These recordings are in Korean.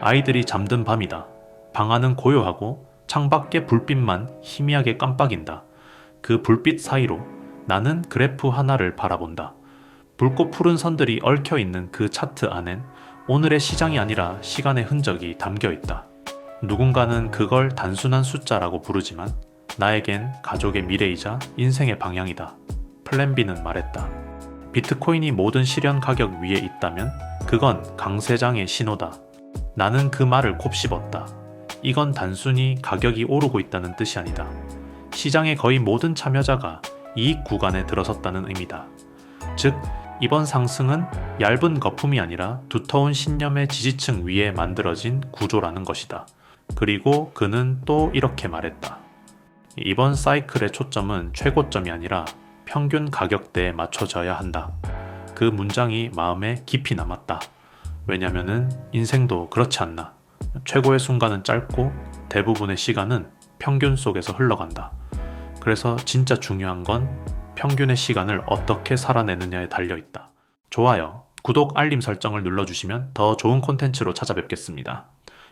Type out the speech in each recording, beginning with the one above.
아이들이 잠든 밤이다. 방 안은 고요하고 창밖에 불빛만 희미하게 깜빡인다. 그 불빛 사이로 나는 그래프 하나를 바라본다. 붉고 푸른 선들이 얽혀있는 그 차트 안엔 오늘의 시장이 아니라 시간의 흔적이 담겨 있다. 누군가는 그걸 단순한 숫자라고 부르지만 나에겐 가족의 미래이자 인생의 방향이다. 플랜 B는 말했다. 비트코인이 모든 실현 가격 위에 있다면 그건 강세장의 신호다. 나는 그 말을 곱씹었다. 이건 단순히 가격이 오르고 있다는 뜻이 아니다. 시장의 거의 모든 참여자가 이익 구간에 들어섰다는 의미다. 즉, 이번 상승은 얇은 거품이 아니라 두터운 신념의 지지층 위에 만들어진 구조라는 것이다. 그리고 그는 또 이렇게 말했다. 이번 사이클의 초점은 최고점이 아니라 평균 가격대에 맞춰져야 한다. 그 문장이 마음에 깊이 남았다. 왜냐면은 인생도 그렇지 않나. 최고의 순간은 짧고 대부분의 시간은 평균 속에서 흘러간다. 그래서 진짜 중요한 건 평균의 시간을 어떻게 살아내느냐에 달려있다. 좋아요, 구독, 알림 설정을 눌러주시면 더 좋은 콘텐츠로 찾아뵙겠습니다.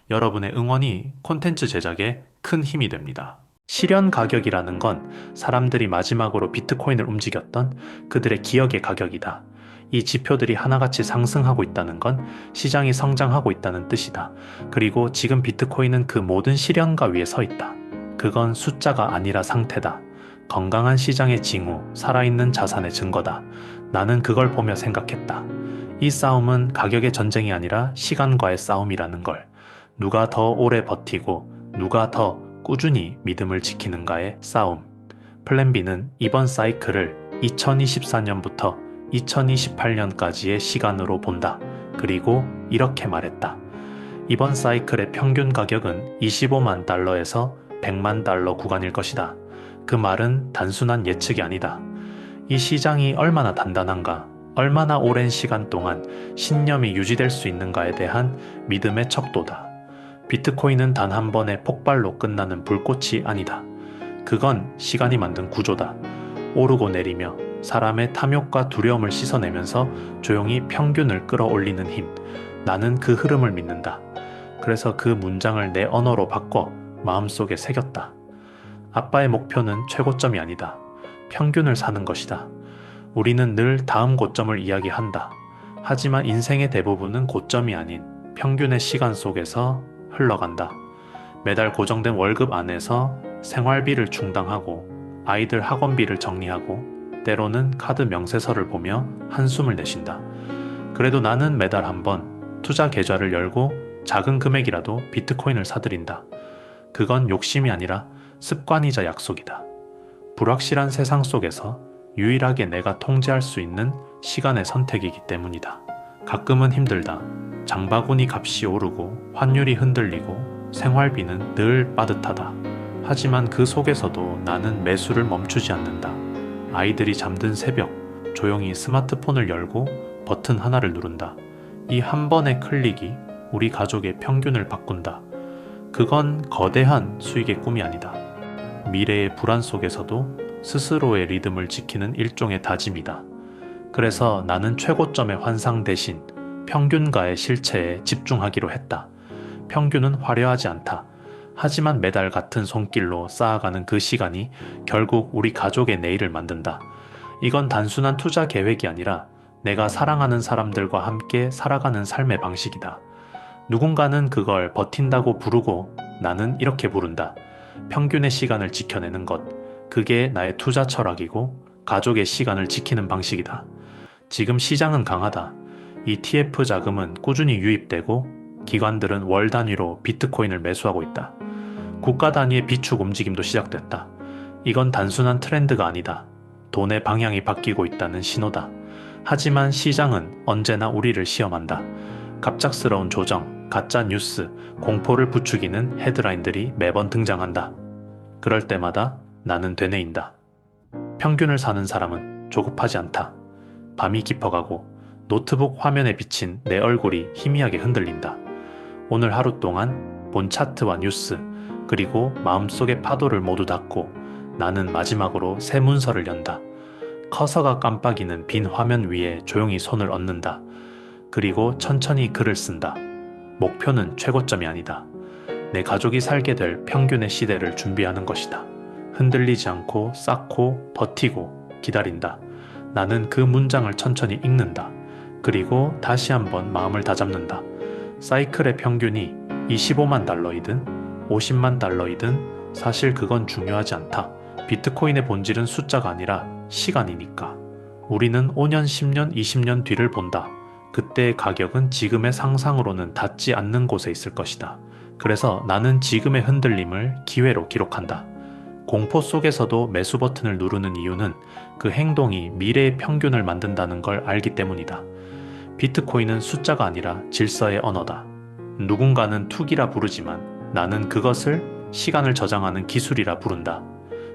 여러분의 응원이 콘텐츠 제작에 큰 힘이 됩니다. 실현 가격이라는 건 사람들이 마지막으로 비트코인을 움직였던 그들의 기억의 가격이다. 이 지표들이 하나같이 상승하고 있다는 건 시장이 성장하고 있다는 뜻이다. 그리고 지금 비트코인은 그 모든 실현가 위에 서 있다. 그건 숫자가 아니라 상태다. 건강한 시장의 징후, 살아있는 자산의 증거다. 나는 그걸 보며 생각했다. 이 싸움은 가격의 전쟁이 아니라 시간과의 싸움이라는 걸. 누가 더 오래 버티고 누가 더 꾸준히 믿음을 지키는가의 싸움. 플랜 B는 이번 사이클을 2024년부터 2028년까지의 시간으로 본다. 그리고 이렇게 말했다. 이번 사이클의 평균 가격은 25만 달러에서 100만 달러 구간일 것이다. 그 말은 단순한 예측이 아니다. 이 시장이 얼마나 단단한가, 얼마나 오랜 시간 동안 신념이 유지될 수 있는가에 대한 믿음의 척도다. 비트코인은 단 한 번의 폭발로 끝나는 불꽃이 아니다. 그건 시간이 만든 구조다. 오르고 내리며 사람의 탐욕과 두려움을 씻어내면서 조용히 평균을 끌어올리는 힘. 나는 그 흐름을 믿는다. 그래서 그 문장을 내 언어로 바꿔 마음속에 새겼다. 아빠의 목표는 최고점이 아니다. 평균을 사는 것이다. 우리는 늘 다음 고점을 이야기한다. 하지만 인생의 대부분은 고점이 아닌 평균의 시간 속에서 흘러간다. 매달 고정된 월급 안에서 생활비를 충당하고 아이들 학원비를 정리하고 때로는 카드 명세서를 보며 한숨을 내쉰다. 그래도 나는 매달 한 번 투자 계좌를 열고 작은 금액이라도 비트코인을 사들인다. 그건 욕심이 아니라 습관이자 약속이다. 불확실한 세상 속에서 유일하게 내가 통제할 수 있는 시간의 선택이기 때문이다. 가끔은 힘들다. 장바구니 값이 오르고 환율이 흔들리고 생활비는 늘 빠듯하다. 하지만 그 속에서도 나는 매수를 멈추지 않는다. 아이들이 잠든 새벽, 조용히 스마트폰을 열고 버튼 하나를 누른다. 이 한 번의 클릭이 우리 가족의 평균을 바꾼다. 그건 거대한 수익의 꿈이 아니다. 미래의 불안 속에서도 스스로의 리듬을 지키는 일종의 다짐이다. 그래서 나는 최고점의 환상 대신 평균과의 실체에 집중하기로 했다. 평균은 화려하지 않다. 하지만 매달 같은 손길로 쌓아가는 그 시간이 결국 우리 가족의 내일을 만든다. 이건 단순한 투자 계획이 아니라 내가 사랑하는 사람들과 함께 살아가는 삶의 방식이다. 누군가는 그걸 버틴다고 부르고 나는 이렇게 부른다. 평균의 시간을 지켜내는 것. 그게 나의 투자 철학이고 가족의 시간을 지키는 방식이다. 지금 시장은 강하다. ETF 자금은 꾸준히 유입되고 기관들은 월 단위로 비트코인을 매수하고 있다. 국가 단위의 비축 움직임도 시작됐다. 이건 단순한 트렌드가 아니다. 돈의 방향이 바뀌고 있다는 신호다. 하지만 시장은 언제나 우리를 시험한다. 갑작스러운 조정, 가짜 뉴스, 공포를 부추기는 헤드라인들이 매번 등장한다. 그럴 때마다 나는 되뇌인다. 평균을 사는 사람은 조급하지 않다. 밤이 깊어가고 노트북 화면에 비친 내 얼굴이 희미하게 흔들린다. 오늘 하루 동안 본 차트와 뉴스, 그리고 마음속의 파도를 모두 닫고 나는 마지막으로 새 문서를 연다. 커서가 깜빡이는 빈 화면 위에 조용히 손을 얹는다. 그리고 천천히 글을 쓴다. 목표는 최고점이 아니다. 내 가족이 살게 될 평균의 시대를 준비하는 것이다. 흔들리지 않고 쌓고 버티고 기다린다. 나는 그 문장을 천천히 읽는다. 그리고 다시 한번 마음을 다잡는다. 사이클의 평균이 25만 달러이든 50만 달러이든 사실 그건 중요하지 않다. 비트코인의 본질은 숫자가 아니라 시간이니까. 우리는 5년, 10년, 20년 뒤를 본다. 그때의 가격은 지금의 상상으로는 닿지 않는 곳에 있을 것이다. 그래서 나는 지금의 흔들림을 기회로 기록한다. 공포 속에서도 매수 버튼을 누르는 이유는 그 행동이 미래의 평균을 만든다는 걸 알기 때문이다. 비트코인은 숫자가 아니라 질서의 언어다. 누군가는 투기라 부르지만 나는 그것을 시간을 저장하는 기술이라 부른다.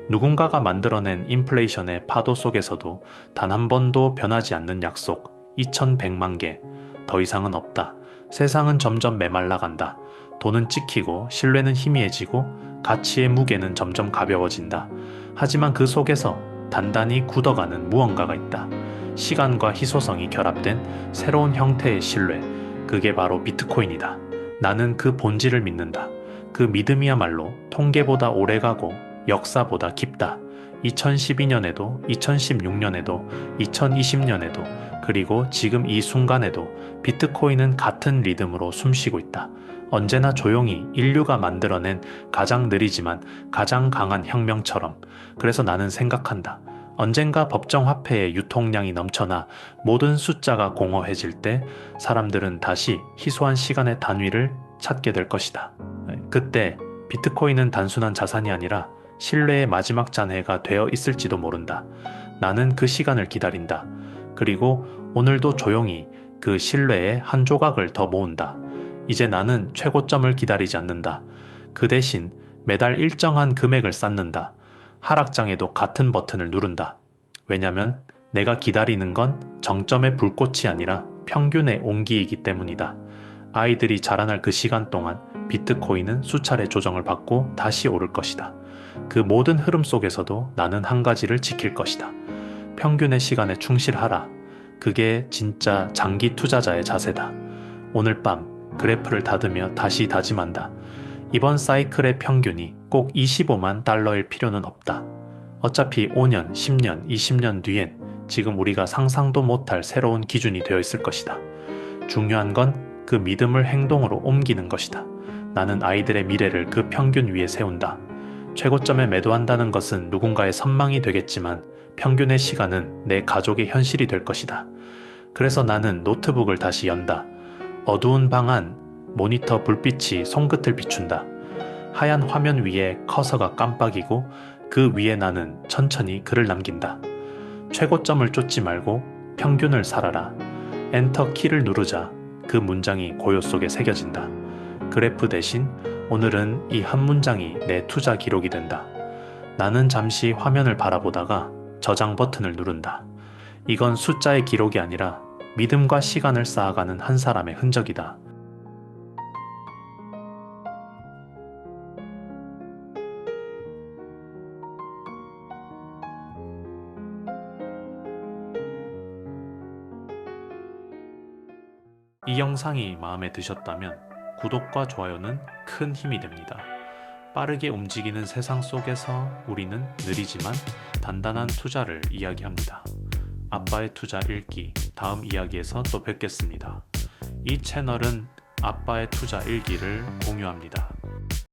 누군가가 만들어낸 인플레이션의 파도 속에서도 단 한 번도 변하지 않는 약속 2100만 개, 더 이상은 없다. 세상은 점점 메말라간다. 돈은 찍히고 신뢰는 희미해지고 가치의 무게는 점점 가벼워진다. 하지만 그 속에서 단단히 굳어가는 무언가가 있다. 시간과 희소성이 결합된 새로운 형태의 신뢰. 그게 바로 비트코인이다. 나는 그 본질을 믿는다. 그 믿음이야말로 통계보다 오래가고 역사보다 깊다. 2012년에도 2016년에도 2020년에도 그리고 지금 이 순간에도 비트코인은 같은 리듬으로 숨쉬고 있다. 언제나 조용히 인류가 만들어낸 가장 느리지만 가장 강한 혁명처럼. 그래서 나는 생각한다. 언젠가 법정 화폐의 유통량이 넘쳐나 모든 숫자가 공허해질 때 사람들은 다시 희소한 시간의 단위를 찾게 될 것이다. 그때 비트코인은 단순한 자산이 아니라 신뢰의 마지막 잔해가 되어 있을지도 모른다. 나는 그 시간을 기다린다. 그리고 오늘도 조용히 그 신뢰의 한 조각을 더 모은다. 이제 나는 최고점을 기다리지 않는다. 그 대신 매달 일정한 금액을 쌓는다. 하락장에도 같은 버튼을 누른다. 왜냐면 내가 기다리는 건 정점의 불꽃이 아니라 평균의 온기이기 때문이다. 아이들이 자라날 그 시간 동안 비트코인은 수차례 조정을 받고 다시 오를 것이다. 그 모든 흐름 속에서도 나는 한 가지를 지킬 것이다. 평균의 시간에 충실하라. 그게 진짜 장기 투자자의 자세다. 오늘 밤 그래프를 닫으며 다시 다짐한다. 이번 사이클의 평균이 꼭 25만 달러일 필요는 없다. 어차피 5년, 10년, 20년 뒤엔 지금 우리가 상상도 못할 새로운 기준이 되어 있을 것이다. 중요한 건 그 믿음을 행동으로 옮기는 것이다. 나는 아이들의 미래를 그 평균 위에 세운다. 최고점에 매도한다는 것은 누군가의 선망이 되겠지만 평균의 시간은 내 가족의 현실이 될 것이다. 그래서 나는 노트북을 다시 연다. 어두운 방 안 모니터 불빛이 손끝을 비춘다. 하얀 화면 위에 커서가 깜빡이고 그 위에 나는 천천히 글을 남긴다. 최고점을 쫓지 말고 평균을 살아라. 엔터 키를 누르자 그 문장이 고요 속에 새겨진다. 그래프 대신 오늘은 이 한 문장이 내 투자 기록이 된다. 나는 잠시 화면을 바라보다가 저장 버튼을 누른다. 이건 숫자의 기록이 아니라 믿음과 시간을 쌓아가는 한 사람의 흔적이다. 이 영상이 마음에 드셨다면 구독과 좋아요는 큰 힘이 됩니다. 빠르게 움직이는 세상 속에서 우리는 느리지만 단단한 투자를 이야기합니다. 아빠의 투자 읽기 다음 이야기에서 또 뵙겠습니다. 이 채널은 아빠의 투자 일기를 공유합니다.